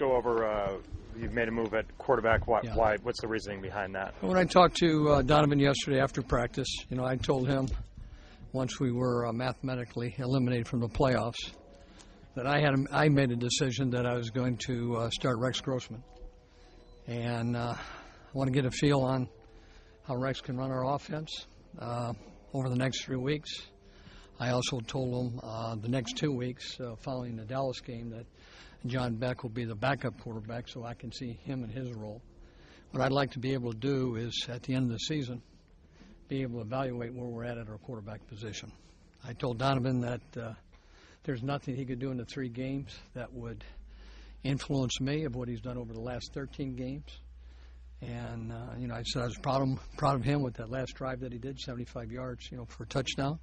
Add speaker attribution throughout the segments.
Speaker 1: go over, you've made a move at quarterback. Why? What's the reasoning behind that?
Speaker 2: When I talked to Donovan yesterday after practice, I told him once we were mathematically eliminated from the playoffs that I made a decision that I was going to start Rex Grossman. And I want to get a feel on how Rex can run our offense over the next 3 weeks. I also told him the next 2 weeks following the Dallas game that John Beck will be the backup quarterback so I can see him in his role. What I'd like to be able to do is, at the end of the season, be able to evaluate where we're at our quarterback position. I told Donovan that there's nothing he could do in the 3 games that would influence me of what he's done over the last 13 games. And, I said I was proud of him with that last drive that he did, 75 yards, for a touchdown.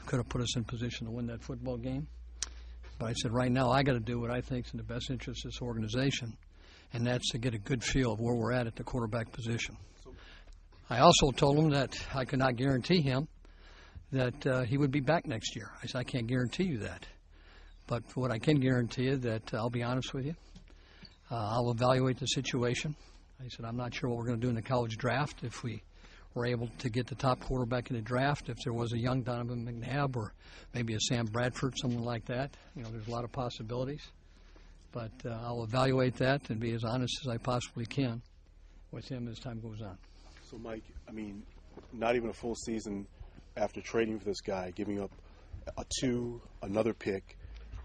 Speaker 2: Could have put us in position to win that football game. But I said, right now, I got to do what I think is in the best interest of this organization, and that's to get a good feel of where we're at the quarterback position. I also told him that I could not guarantee him that he would be back next year. I said, I can't guarantee you that. But what I can guarantee you that I'll be honest with you. I'll evaluate the situation. I said, I'm not sure what we're going to do in the college draft if we were able to get the top quarterback in the draft, if there was a young Donovan McNabb or maybe a Sam Bradford, someone like that. There's a lot of possibilities. But I'll evaluate that and be as honest as I possibly can with him as time goes on.
Speaker 3: So, Mike, not even a full season after trading for this guy, giving up another pick,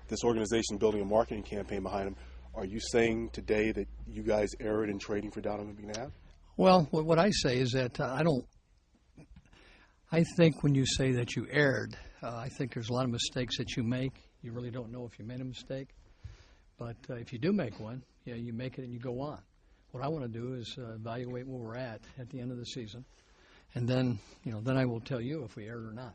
Speaker 3: this organization building a marketing campaign behind him, are you saying today that you guys erred in trading for Donovan McNabb? Well,
Speaker 2: what I say is that I think when you say that you erred, I think there's a lot of mistakes that you make. You really don't know if you made a mistake. But if you do make one, you make it and you go on. What I want to do is evaluate where we're at the end of the season. And then, then I will tell you if we erred or not.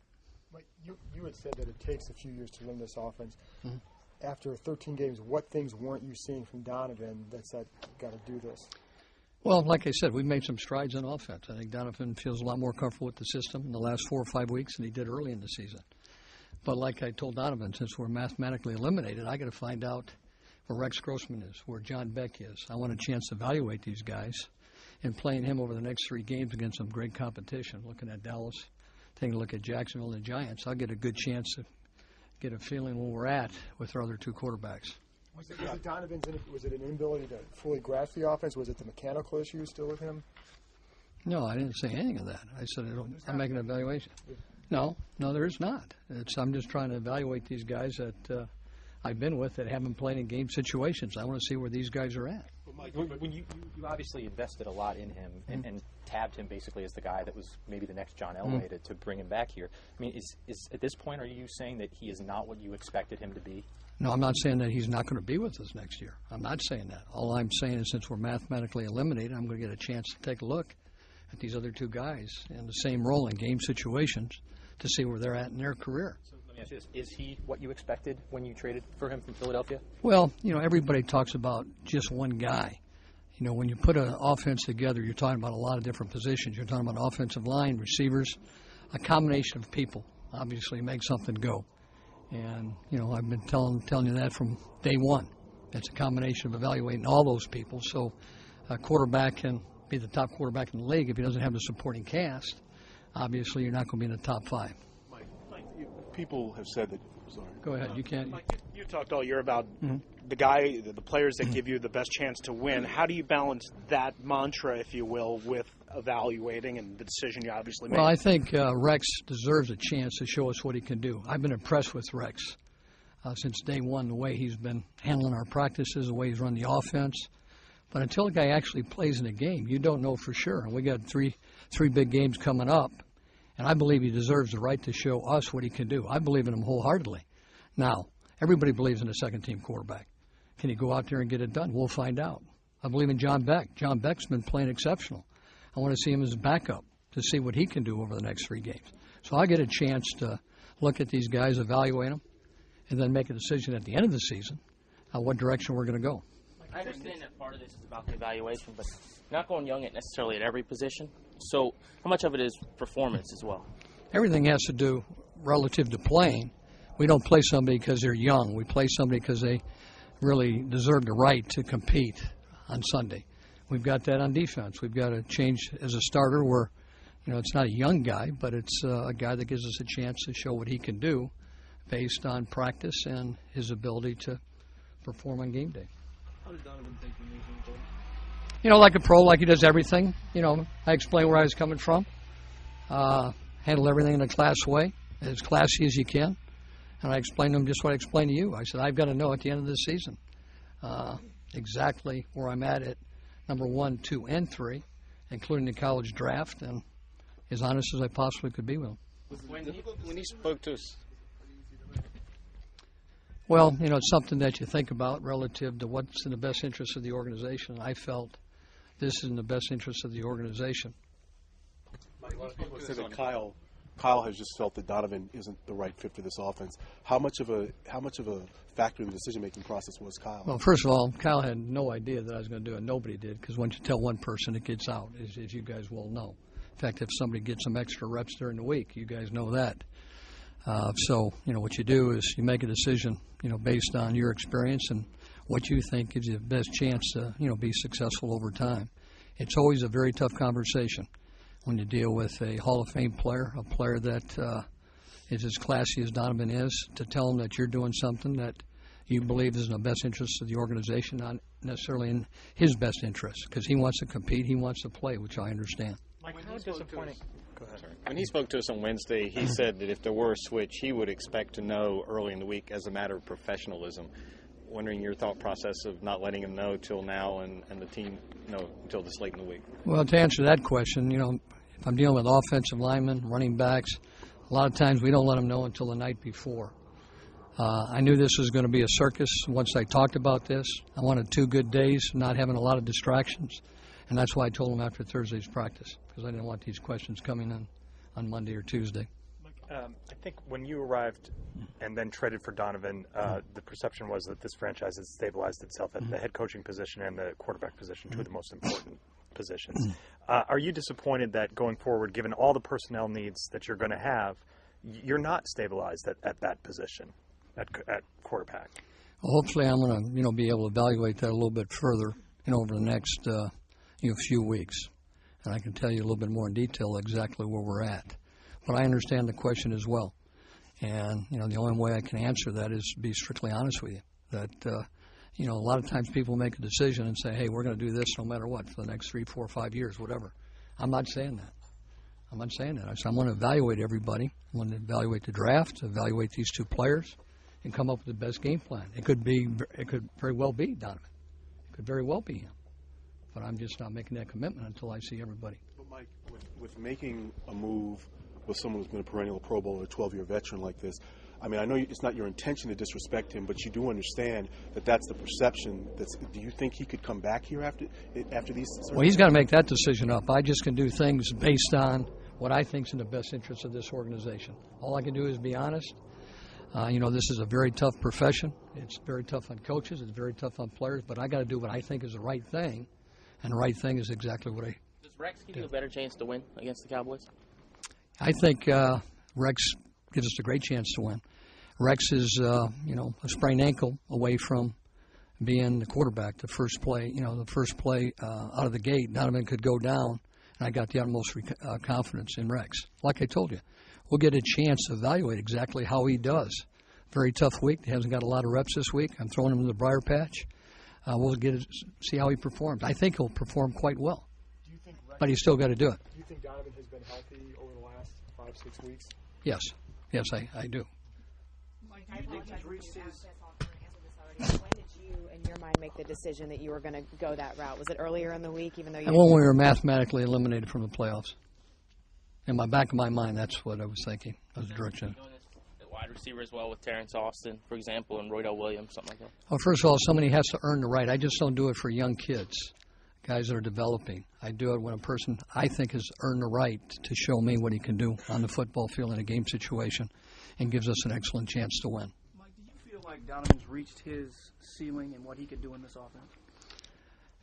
Speaker 4: Mike, you had said that it takes a few years to learn this offense.
Speaker 2: Mm-hmm.
Speaker 4: After 13 games, what things weren't you seeing from Donovan that said, got to do this?
Speaker 2: Well, like I said, we've made some strides on offense. I think Donovan feels a lot more comfortable with the system in the last 4 or 5 weeks than he did early in the season. But like I told Donovan, since we're mathematically eliminated, I got to find out where Rex Grossman is, where John Beck is. I want a chance to evaluate these guys and playing him over the next 3 games against some great competition, looking at Dallas, taking a look at Jacksonville and the Giants. I'll get a good chance to get a feeling where we're at with our other 2 quarterbacks.
Speaker 4: Was it an inability to fully grasp the offense? Was it the mechanical issues still with him?
Speaker 2: No, I didn't say anything of that. I said I'm making an evaluation. No, there is not. I'm just trying to evaluate these guys that I've been with that haven't played in game situations. I want to see where these guys are at.
Speaker 5: When you obviously invested a lot in him and tabbed him basically as the guy that was maybe the next John Elway to bring him back here. Is at this point, are you saying that he is not what you expected him to be?
Speaker 2: No, I'm not saying that he's not going to be with us next year. I'm not saying that. All I'm saying is since we're mathematically eliminated, I'm going to get a chance to take a look at these other 2 guys in the same role in game situations to see where they're at in their career.
Speaker 5: So let me ask you this. Is he what you expected when you traded for him from Philadelphia?
Speaker 2: Well, everybody talks about just one guy. When you put an offense together, you're talking about a lot of different positions. You're talking about offensive line, receivers, a combination of people obviously makes something go. And, I've been telling you that from day one. It's a combination of evaluating all those people. So a quarterback can be the top quarterback in the league. If he doesn't have the supporting cast, obviously you're not going to be in the top 5.
Speaker 3: Mike, people have said that. Sorry.
Speaker 2: Go ahead. You can't.
Speaker 6: Mike, you talked all year about the players that give you the best chance to win. How do you balance that mantra, if you will, with evaluating and the decision you obviously made?
Speaker 2: Well, I think Rex deserves a chance to show us what he can do. I've been impressed with Rex since day one, the way he's been handling our practices, the way he's run the offense. But until a guy actually plays in a game, you don't know for sure. And we got three big games coming up, and I believe he deserves the right to show us what he can do. I believe in him wholeheartedly. Now, everybody believes in a second-team quarterback. Can he go out there and get it done? We'll find out. I believe in John Beck. John Beck's been playing exceptional. I want to see him as a backup to see what he can do over the next 3 games. So I get a chance to look at these guys, evaluate them, and then make a decision at the end of the season what direction we're going to go.
Speaker 7: I understand that part of this is about the evaluation, but not going young necessarily at every position. So how much of it is performance as well?
Speaker 2: Everything has to do relative to playing. We don't play somebody because they're young. We play somebody because they really deserve the right to compete on Sunday. We've got that on defense. We've got to change as a starter where, it's not a young guy, but it's a guy that gives us a chance to show what he can do based on practice and his ability to perform on game day.
Speaker 8: How did Donovan think you moved him?
Speaker 2: Like a pro, like he does everything. I explain where I was coming from. Handle everything in a class way, as classy as you can. And I explained to him just what I explained to you. I said, I've got to know at the end of this season exactly where I'm at number 1, 2, and 3, including the college draft, and as honest as I possibly could be with him.
Speaker 9: When he spoke to us,
Speaker 2: well, it's something that you think about relative to what's in the best interest of the organization. I felt this is in the best interest of the organization.
Speaker 3: Mike, a lot of people say that Kyle has just felt that Donovan isn't the right fit for this offense. How much of a factor in the decision-making process was Kyle?
Speaker 2: Well, first of all, Kyle had no idea that I was going to do it. Nobody did, because once you tell one person, it gets out, as you guys well know. In fact, if somebody gets some extra reps during the week, you guys know that. So, what you do is you make a decision, based on your experience and what you think gives you the best chance to, be successful over time. It's always a very tough conversation when you deal with a Hall of Fame player, a player that is as classy as Donovan is, to tell him that you're doing something that you believe is in the best interest of the organization, not necessarily in his best interest, because he wants to compete, he wants to play, which I understand.
Speaker 1: Mike, how disappointing. Go ahead.
Speaker 9: When he spoke to us on Wednesday, he said that if there were a switch, he would expect to know early in the week as a matter of professionalism. Wondering your thought process of not letting him know till now and the team know until this late in the week.
Speaker 2: Well, to answer that question, if I'm dealing with offensive linemen, running backs, a lot of times we don't let them know until the night before. I knew this was going to be a circus once I talked about this. I wanted 2 good days, not having a lot of distractions. And that's why I told them after Thursday's practice, because I didn't want these questions coming in on Monday or Tuesday.
Speaker 1: I think when you arrived and then traded for Donovan, the perception was that this franchise had stabilized itself at the head coaching position and the quarterback position, 2 of the most important positions. Are you disappointed that going forward, given all the personnel needs that you're going to have, you're not stabilized at that position, at quarterback?
Speaker 2: Well, hopefully I'm going to be able to evaluate that a little bit further over the next few weeks. And I can tell you a little bit more in detail exactly where we're at. But I understand the question as well. And, the only way I can answer that is to be strictly honest with you. That, a lot of times people make a decision and say, hey, we're going to do this no matter what for the next 3, 4, 5 years, whatever. I'm not saying that. I said I'm going to evaluate everybody. I'm going to evaluate the draft, evaluate these 2 players, and come up with the best game plan. It could very well be Donovan. It could very well be him. But I'm just not making that commitment until I see everybody.
Speaker 3: But Mike, with making a move with someone who's been a perennial Pro Bowl or a 12-year veteran like this, I mean, I know it's not your intention to disrespect him, but you do understand that that's the perception. Do you think he could come back here after these?
Speaker 2: Well, he's got to make that decision up. I just can do things based on what I think is in the best interest of this organization. All I can do is be honest. This is a very tough profession. It's very tough on coaches. It's very tough on players. But I got to do what I think is the right thing, and the right thing is exactly what I.
Speaker 7: Does Rex give you a better chance to win against the Cowboys?
Speaker 2: I think Rex gives us a great chance to win. Rex is, a sprained ankle away from being the quarterback. The first play out of the gate, Donovan could go down, and I got the utmost confidence in Rex. Like I told you, we'll get a chance to evaluate exactly how he does. Very tough week. He hasn't got a lot of reps this week. I'm throwing him in the briar patch. We'll see how he performs. I think he'll perform quite well. But he's still got to do it.
Speaker 4: Do you think Donovan has been healthy over the last 5-6 weeks?
Speaker 2: Yes, I do.
Speaker 10: I apologize if you answered this already. When did you, in your mind, make the decision that you were going to go that route? Was it earlier in the week, even though you?
Speaker 2: When we were mathematically eliminated from the playoffs. In my back of my mind, that's what I was thinking. That was the direction.
Speaker 7: The wide receiver as well with Terrence Austin, for example, and Roydell Williams, something like that.
Speaker 2: Well, first of all, somebody has to earn the right. I just don't do it for young kids, guys that are developing. I do it when a person I think has earned the right to show me what he can do on the football field in a game situation, and gives us an excellent chance to win.
Speaker 8: Mike, do you feel like Donovan's reached his ceiling and what he could do in this offense?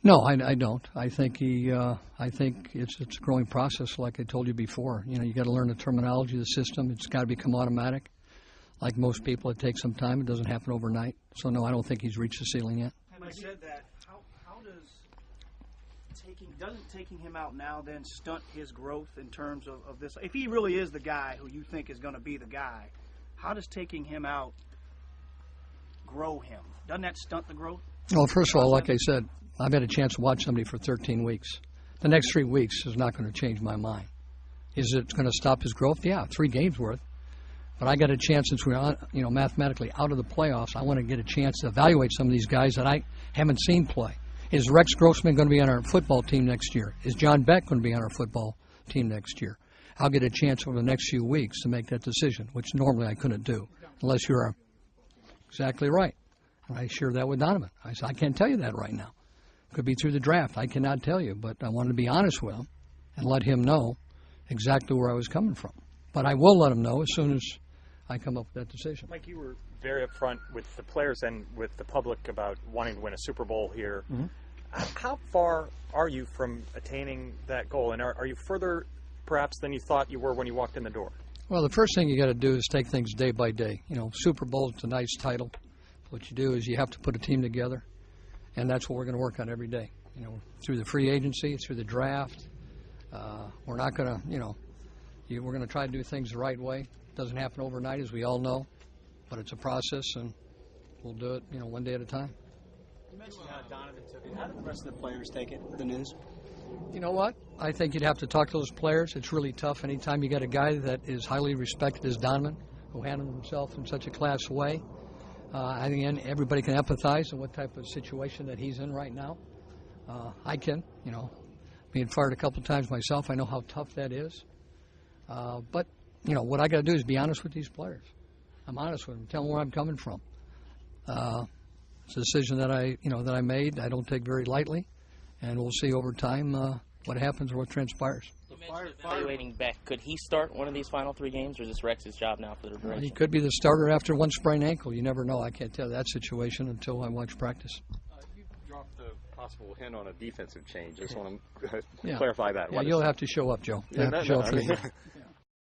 Speaker 2: No, I don't. I think it's a growing process, like I told you before. You got to learn the terminology of the system. It's got to become automatic. like most people, it takes some time. It doesn't happen overnight. So, no, I don't think he's reached the ceiling yet.
Speaker 8: Having said that, how does taking him out now then stunt his growth in terms of this? If he really is the guy who you think is going to be the guy, how does taking him out grow him? Doesn't that stunt the growth?
Speaker 2: Well, first of all, like I said, I've had a chance to watch somebody for 13 weeks. The next 3 weeks is not going to change my mind. Is it going to stop his growth? Yeah, 3 games worth. But I got a chance, since we're mathematically out of the playoffs, I want to get a chance to evaluate some of these guys that I haven't seen play. Is Rex Grossman going to be on our football team next year? Is John Beck going to be on our football team next year? I'll get a chance over the next few weeks to make that decision, which normally I couldn't do, unless you're exactly right. And I shared that with Donovan. I said, I can't tell you that right now. Could be through the draft. I cannot tell you, but I wanted to be honest with him and let him know exactly where I was coming from. But I will let him know as soon as I come up with that decision.
Speaker 1: Mike, you were very upfront with the players and with the public about wanting to win a Super Bowl here.
Speaker 2: Mm-hmm.
Speaker 1: How far are you from attaining that goal? And are you further, perhaps, than you thought you were when you walked in the door?
Speaker 2: Well, the first thing you got to do is take things day by day. Super Bowl is a nice title. What you do is you have to put a team together, and that's what we're going to work on every day. Through the free agency, through the draft. We're not going to, we're going to try to do things the right way. It doesn't happen overnight, as we all know, but it's a process, and we'll do it, one day at a time.
Speaker 11: You mentioned how Donovan took it. How did the rest of the players take it, the news?
Speaker 2: You know what? I think you'd have to talk to those players. It's really tough anytime you got a guy that is highly respected as Donovan, who handled himself in such a class way. I think everybody can empathize in what type of situation that he's in right now. I can, being fired a couple times myself, I know how tough that is. But, what I got to do is be honest with these players. I'm honest with them, tell them where I'm coming from. It's a decision that I made. I don't take very lightly, and we'll see over time what happens or what transpires.
Speaker 7: You mentioned evaluating Beck. Could he start one of these final 3 games, or is this Rex's job now for the duration?
Speaker 2: He could be the starter after one sprained ankle. You never know. I can't tell that situation until I watch practice.
Speaker 9: You dropped a possible hint on a defensive change. Just want to clarify that.
Speaker 2: Yeah, you'll have to show up, Joe.
Speaker 9: Yeah,
Speaker 2: show up for the game.